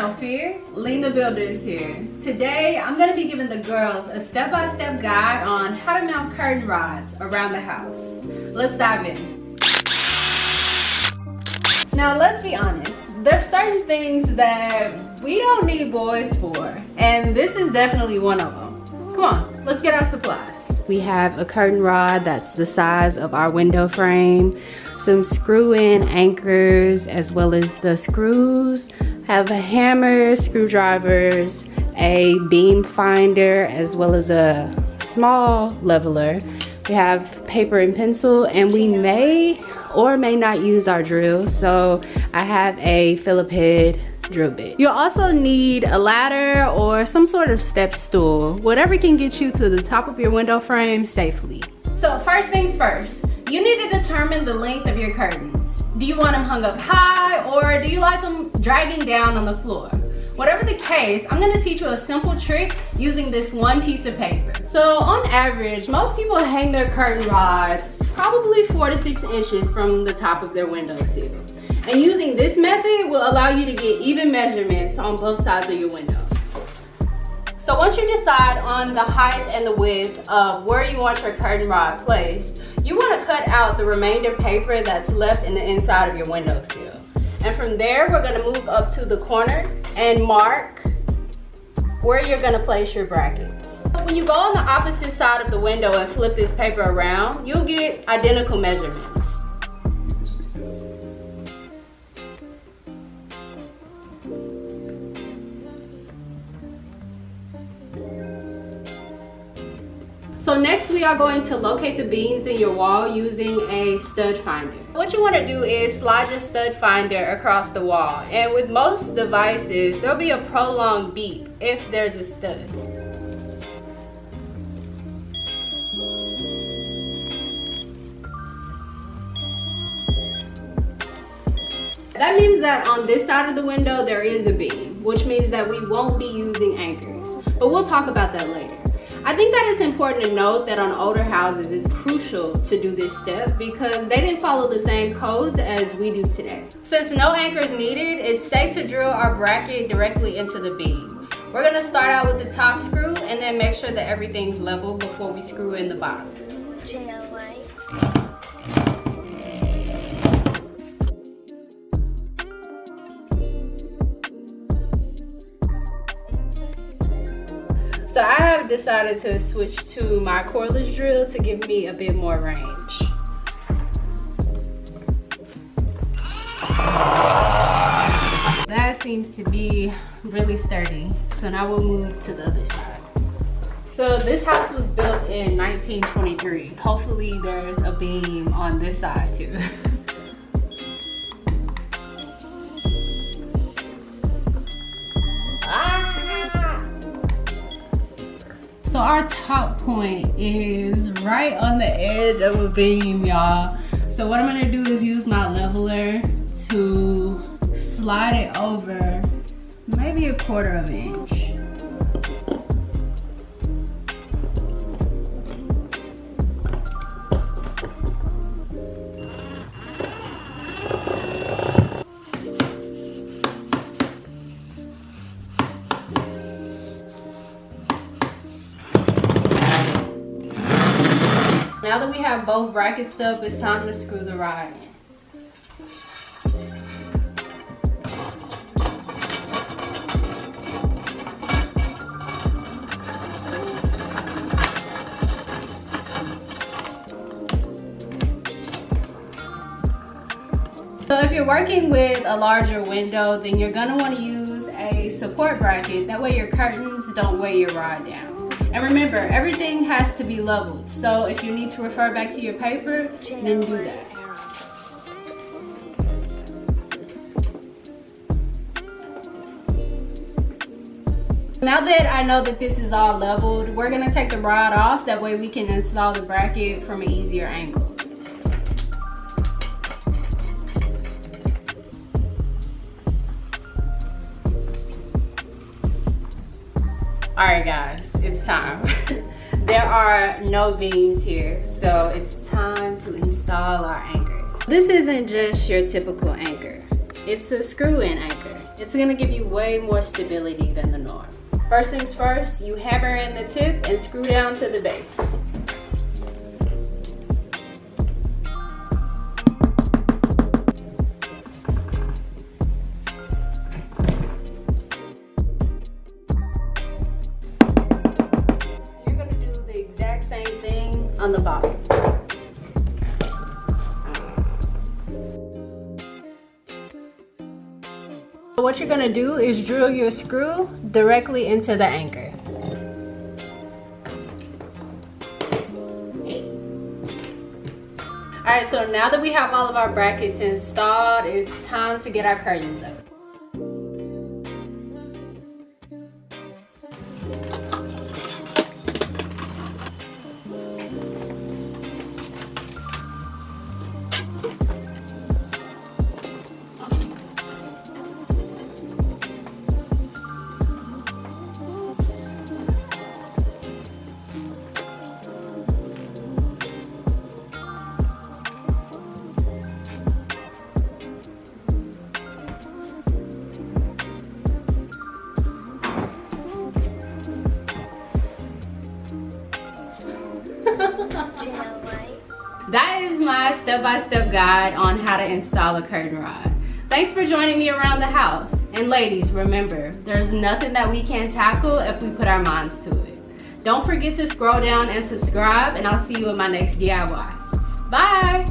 no fear, Lena Builder is here. Today, I'm gonna be giving the girls a step-by-step guide on how to mount curtain rods around the house. Let's dive in. Now, let's be honest. There's certain things that we don't need boys for, and this is definitely one of them. Come on, let's get our supplies. We have a curtain rod that's the size of our window frame, some screw-in anchors, as well as the screws, have a hammer, screwdrivers, a beam finder, as well as a small leveler. We have paper and pencil, and we may or may not use our drill, so I have a Phillip head drill bit. You'll also need a ladder or some sort of step stool, whatever can get you to the top of your window frame safely. So first things first, you need to determine the length of your curtains. Do you want them hung up high, or do you like them dragging down on the floor? Whatever the case, I'm gonna teach you a simple trick using this one piece of paper. So on average, most people hang their curtain rods probably 4 to 6 inches from the top of their windowsill. And using this method will allow you to get even measurements on both sides of your window. So once you decide on the height and the width of where you want your curtain rod placed, you want to cut out the remainder paper that's left in the inside of your windowsill. And from there, we're going to move up to the corner and mark where you're going to place your brackets. When you go on the opposite side of the window and flip this paper around, you'll get identical measurements. So next we are going to locate the beams in your wall using a stud finder. What you want to do is slide your stud finder across the wall, and with most devices there'll be a prolonged beep if there's a stud. That means that on this side of the window there is a beam, which means that we won't be using anchors, but we'll talk about that later. I think that it's important to note that on older houses it's crucial to do this step because they didn't follow the same codes as we do today. Since no anchor is needed, it's safe to drill our bracket directly into the beam. We're going to start out with the top screw and then make sure that everything's level before we screw in the bottom. So I have decided to switch to my cordless drill to give me a bit more range. That seems to be really sturdy. So now we'll move to the other side. So this house was built in 1923. Hopefully there's a beam on this side too. So our top point is right on the edge of a beam, y'all. So what I'm gonna do is use my leveler to slide it over maybe 1/4 of an inch. Now that we have both brackets up, it's time to screw the rod in. So if you're working with a larger window, then you're gonna want to use a support bracket. That way your curtains don't weigh your rod down. And remember, everything has to be leveled. So if you need to refer back to your paper, then do that. Now that I know that this is all leveled, we're gonna take the rod off. That way we can install the bracket from an easier angle. Alright guys, it's time. There are no beams here, so it's time to install our anchors. This isn't just your typical anchor. It's a screw-in anchor. It's gonna give you way more stability than the norm. First things first, you hammer in the tip and screw down to the base. You're gonna do the exact same thing on the bottom. What you're gonna do is drill your screw directly into the anchor. Alright, so now that we have all of our brackets installed, it's time to get our curtains up. That is my step-by-step guide on how to install a curtain rod. Thanks for joining me around the house. And ladies, remember, there's nothing that we can't tackle if we put our minds to it. Don't forget to scroll down and subscribe, and I'll see you in my next DIY. Bye!